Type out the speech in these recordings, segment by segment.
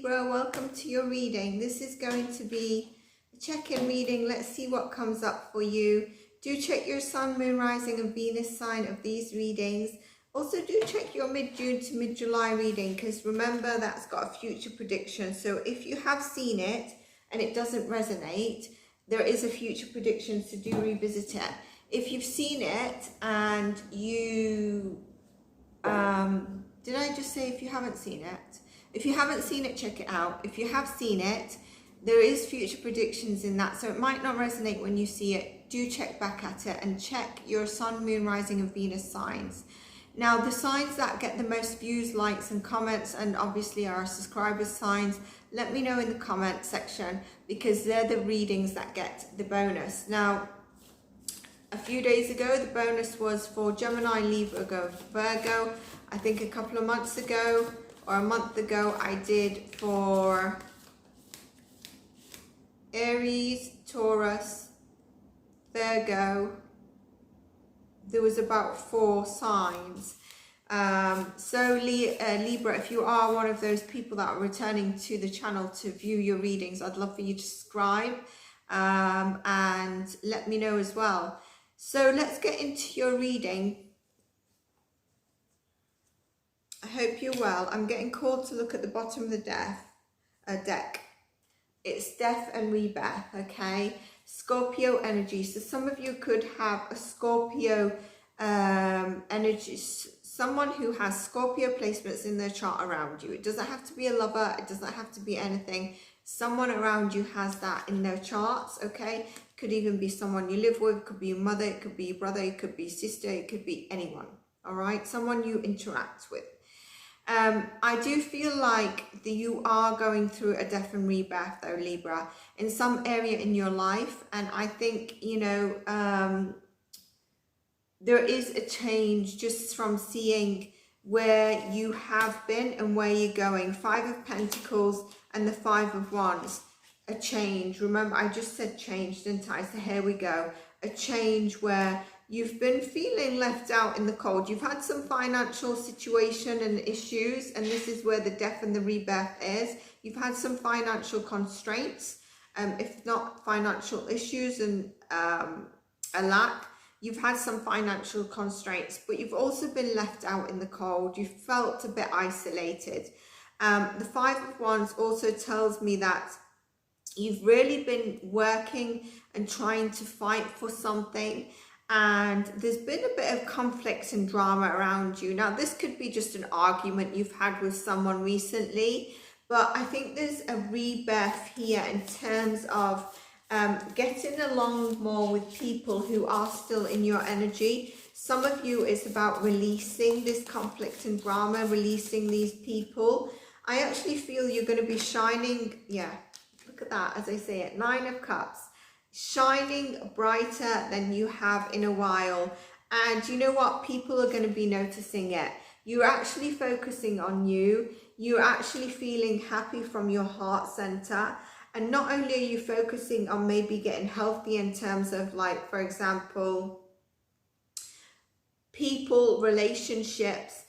Libra, welcome to your reading. This is going to be a check-in reading. Let's see what comes up for you. Do check your Sun, Moon, Rising and Venus sign of these readings. Also do check your mid-June to mid-July reading, because remember that's got a future prediction. So if you have seen it and it doesn't resonate, there is a future prediction, so do revisit it. If you've seen it and you... did I just say if you haven't seen it? If you haven't seen it, check it out. If you have seen it, there is future predictions in that, so it might not resonate when you see it. Do check back at it and check your Sun, Moon, Rising and Venus signs. Now, the signs that get the most views, likes and comments, and obviously our subscribers' signs, let me know in the comment section, because they're the readings that get the bonus. Now, a few days ago, the bonus was for Gemini, Libra, Virgo. I think a couple of months ago, or a month ago, I did for Aries, Taurus, Virgo. There was about 4 signs. So Libra, if you are one of those people that are returning to the channel to view your readings, I'd love for you to subscribe and let me know as well. So let's get into your reading. I hope you're well. I'm getting called to look at the bottom of the deck. It's death and rebirth, okay? Scorpio energy. So some of you could have a Scorpio energy, someone who has Scorpio placements in their chart around you. It doesn't have to be a lover. It doesn't have to be anything. Someone around you has that in their charts, okay? Could even be someone you live with. It could be your mother. It could be your brother. It could be your sister. It could be anyone, all right? Someone you interact with. I do feel like you are going through a death and rebirth though, Libra, in some area in your life. And I think, you know, there is a change just from seeing where you have been and where you're going. 5 of Pentacles and the 5 of Wands. A change. Remember, I just said change, didn't I? So here we go. A change where you've been feeling left out in the cold. You've had some financial situation and issues, and this is where the death and the rebirth is. You've had some financial constraints, if not financial issues and a lack. You've had some financial constraints, but you've also been left out in the cold. You've felt a bit isolated. The 5 of Wands also tells me that you've really been working and trying to fight for something, and there's been a bit of conflict and drama around you. Now, this could be just an argument you've had with someone recently, but I think there's a rebirth here in terms of getting along more with people who are still in your energy. Some of you, it's about releasing this conflict and drama, releasing these people. I actually feel you're going to be shining, yeah, look at that, as I say it, 9 of Cups. Shining brighter than you have in a while. And you know what? People are going to be noticing it. You're actually focusing on you. You're actually feeling happy from your heart center. And not only are you focusing on maybe getting healthy in terms of, like, for example, people, relationships,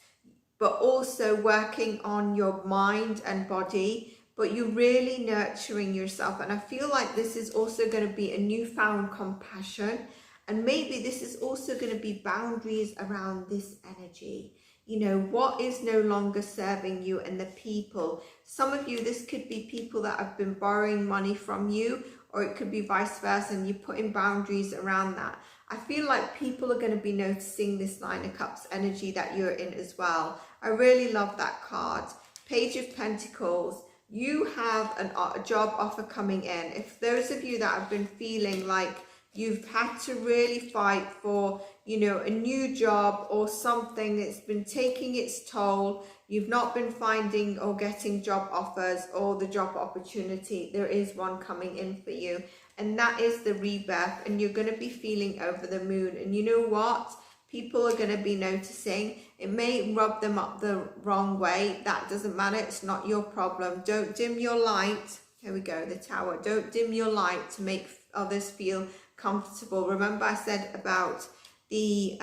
but also working on your mind and body. But you're really nurturing yourself. And I feel like this is also going to be a newfound compassion. And maybe this is also going to be boundaries around this energy. You know, what is no longer serving you and the people. Some of you, this could be people that have been borrowing money from you, or it could be vice versa, and you're putting boundaries around that. I feel like people are going to be noticing this 9 of Cups energy that you're in as well. I really love that card. Page of Pentacles. You have a job offer coming in. If those of you that have been feeling like you've had to really fight for, you know, a new job or something that's been taking its toll, you've not been finding or getting job offers or the job opportunity, there is one coming in for you. And that is the rebirth, and you're going to be feeling over the moon. And you know what? People are going to be noticing. It may rub them up the wrong way. That doesn't matter. It's not your problem. Don't dim your light. Here we go, the Tower. Don't dim your light to make others feel comfortable. Remember I said about the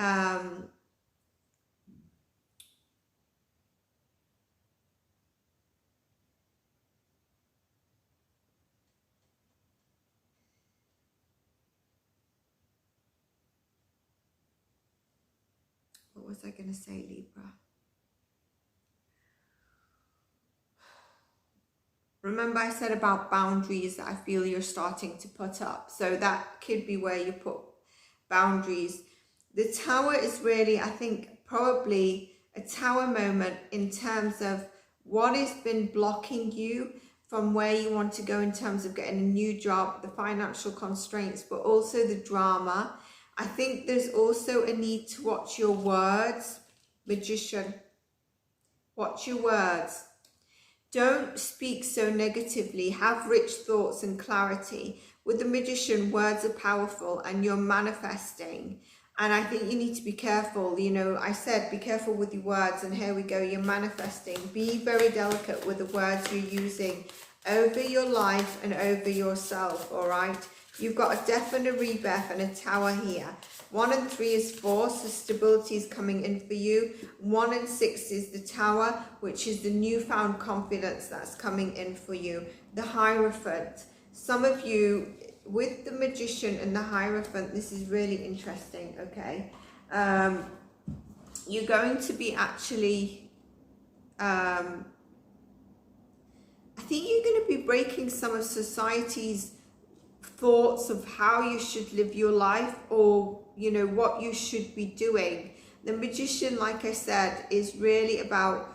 was I going to say, Libra? Remember I said about boundaries that I feel you're starting to put up. So that could be where you put boundaries. The Tower is really, I think, probably a Tower moment in terms of what has been blocking you from where you want to go in terms of getting a new job, the financial constraints, but also the drama. I think there's also a need to watch your words, Magician. Watch your words. Don't speak so negatively. Have rich thoughts and clarity. With the Magician, words are powerful and you're manifesting. And I think you need to be careful. You know, I said be careful with your words, and here we go, you're manifesting. Be very delicate with the words you're using over your life and over yourself, all right? You've got a death and a rebirth and a Tower here. 1 and 3 is force, so stability is coming in for you. 1 and 6 is the Tower, which is the newfound confidence that's coming in for you. The Hierophant. Some of you, with the Magician and the Hierophant, this is really interesting, okay? You're going to be actually, I think you're going to be breaking some of society's thoughts of how you should live your life, or you know what you should be doing. The Magician, like I said, is really about,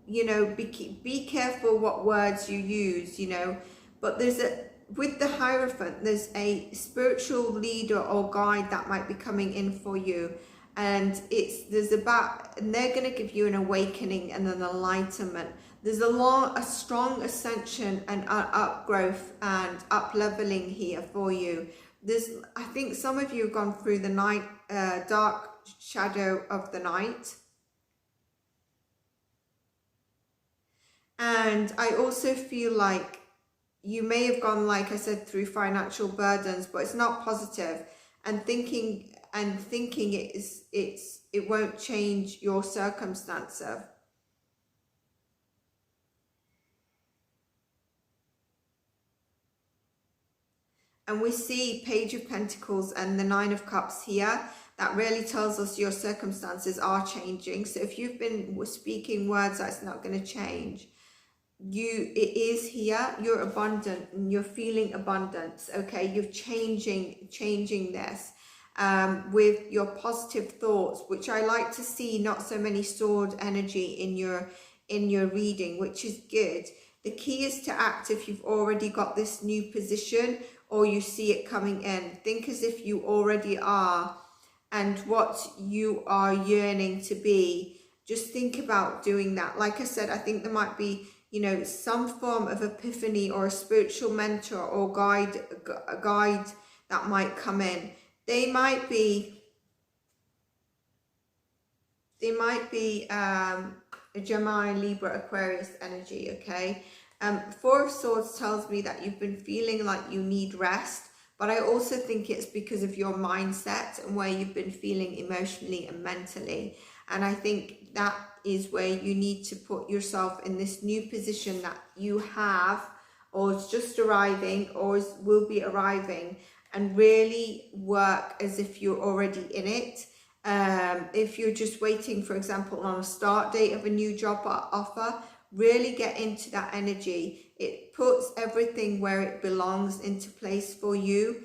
you know, be careful what words you use, you know. But there's a, with the Hierophant, there's a spiritual leader or guide that might be coming in for you, and and they're going to give you an awakening and an enlightenment. There's a strong ascension and upgrowth and up-leveling here for you. I think some of you have gone through the night, dark shadow of the night. And I also feel like you may have gone, like I said, through financial burdens, but it's not positive. And thinking it won't change your circumstances. And we see Page of Pentacles and the 9 of Cups here. That really tells us your circumstances are changing. So if you've been speaking words that's not going to change, it is here. You're abundant and you're feeling abundance. Okay, you're changing this with your positive thoughts, which I like to see. Not so many sword energy in your reading, which is good. The key is to act if you've already got this new position, or you see it coming in. Think as if you already are, and what you are yearning to be. Just think about doing that. Like I said, I think there might be, you know, some form of epiphany or a spiritual mentor or a guide that might come in. They might be a Gemini, Libra, Aquarius energy, okay? 4 of Swords tells me that you've been feeling like you need rest, but I also think it's because of your mindset and where you've been feeling emotionally and mentally. And I think that is where you need to put yourself in this new position that you have, or is just arriving, or will be arriving, and really work as if you're already in it. If you're just waiting, for example, on a start date of a new job offer, really get into that energy. It puts everything where it belongs into place for you.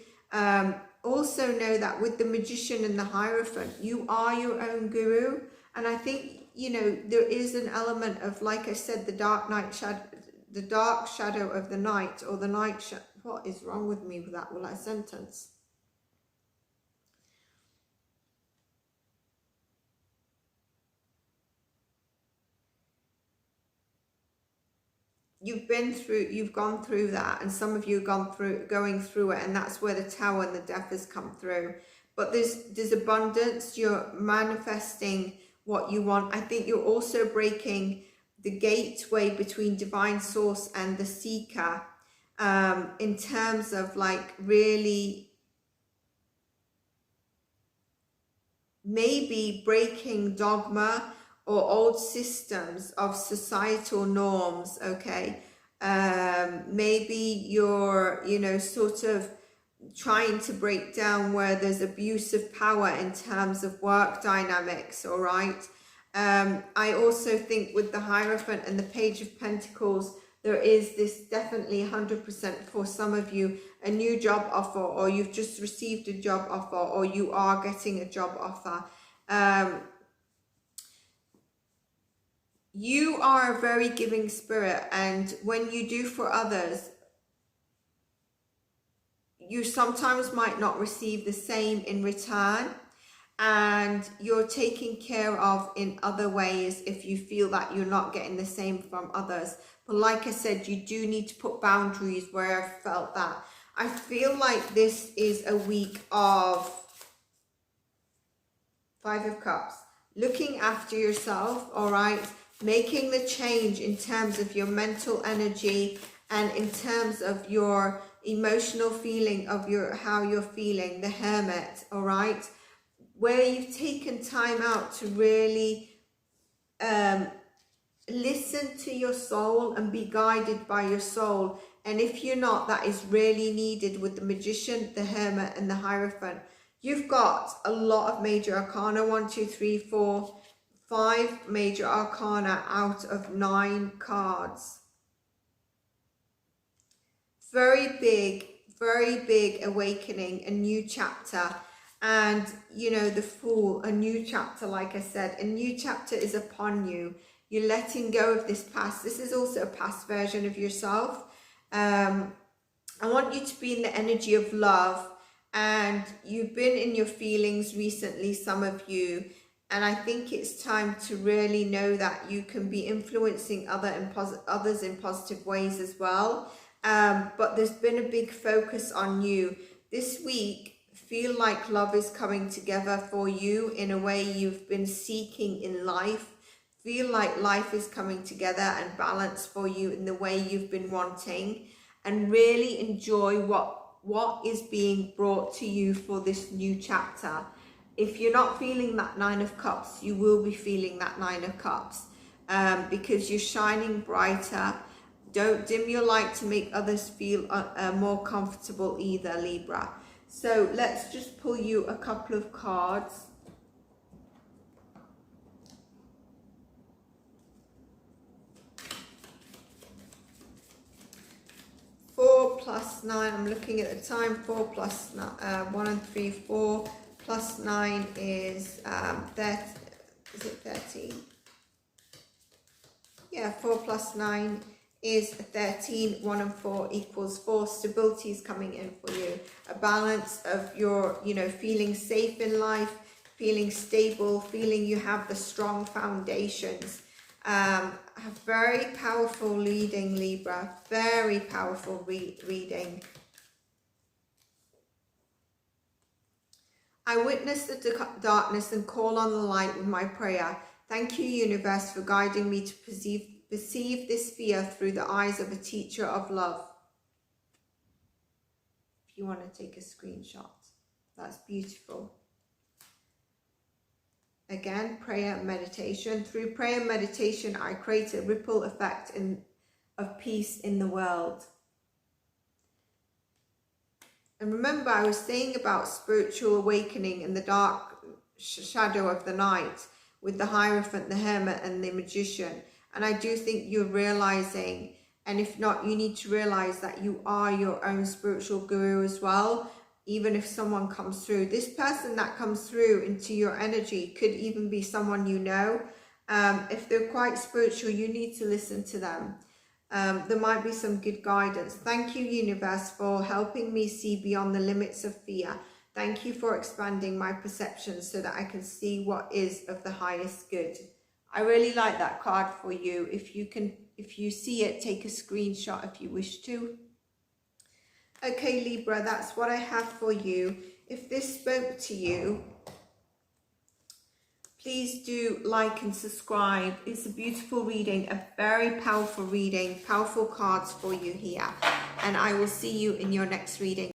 Also know that with the Magician and the Hierophant, you are your own guru. And I think, you know, there is an element of, like I said, the dark shadow of the night, or the night shadow. What is wrong with me with that sentence? You've gone through that, and some of you have going through it, and that's where the Tower and the Death has come through. But there's abundance. You're manifesting what you want. I think you're also breaking the gateway between divine source and the seeker, in terms of like really maybe breaking dogma or old systems of societal norms, okay? Maybe you're, you know, sort of trying to break down where there's abuse of power in terms of work dynamics, all right? I also think with the Hierophant and the Page of Pentacles, there is this definitely 100% for some of you, a new job offer, or you've just received a job offer, or you are getting a job offer. You are a very giving spirit, and when you do for others, you sometimes might not receive the same in return, and you're taken care of in other ways if you feel that you're not getting the same from others. But like I said, you do need to put boundaries where I've felt that. I feel like this is a week of 5 of Cups, looking after yourself, all right, making the change in terms of your mental energy and in terms of your emotional feeling of how you're feeling, the Hermit, all right, where you've taken time out to really listen to your soul and be guided by your soul. And if you're not, that is really needed with the Magician, the Hermit and the Hierophant. You've got a lot of major arcana, 1, 2, 3, 4, 5 major arcana out of 9 cards. Very big awakening, a new chapter. And you know, the Fool, a new chapter. Like I said, a new chapter is upon you. You're letting go of this past. This is also a past version of yourself. I want you to be in the energy of love, and you've been in your feelings recently, some of you, and I think it's time to really know that you can be influencing others in positive ways as well. But there's been a big focus on you this week. Feel like love is coming together for you in a way you've been seeking in life. Feel like life is coming together and balance for you in the way you've been wanting, and really enjoy what is being brought to you for this new chapter. If you're not feeling that 9 of Cups, you will be feeling that 9 of Cups, because you're shining brighter. Don't dim your light to make others feel more comfortable either, Libra. So let's just pull you a couple of cards. Four plus 9, I'm looking at the time, 4 plus 1 and 3, 4 plus 9 is 30, is it 13? Yeah, 4 plus 9 is 13, 1 and 4 equals 4. Stability is coming in for you. A balance of your, you know, feeling safe in life, feeling stable, feeling you have the strong foundations. A very powerful reading, Libra. Very powerful reading. I witness the darkness and call on the light with my prayer. Thank you, universe, for guiding me to perceive this fear through the eyes of a teacher of love. If you want to take a screenshot, that's beautiful. Again, prayer and meditation. Through prayer and meditation, I create a ripple effect of peace in the world. And remember, I was saying about spiritual awakening in the dark shadow of the night with the Hierophant, the Hermit and the Magician. And I do think you're realizing, and if not, you need to realize that you are your own spiritual guru as well. Even if someone comes through, this person that comes through into your energy could even be someone you know. If they're quite spiritual, you need to listen to them. There might be some good guidance. Thank you, universe, for helping me see beyond the limits of fear. Thank you for expanding my perceptions so that I can see what is of the highest good. I really like that card for you. If you see it, take a screenshot if you wish to. Okay, Libra, that's what I have for you. If this spoke to you, please do like and subscribe. It's a beautiful reading, a very powerful reading, powerful cards for you here. And I will see you in your next reading.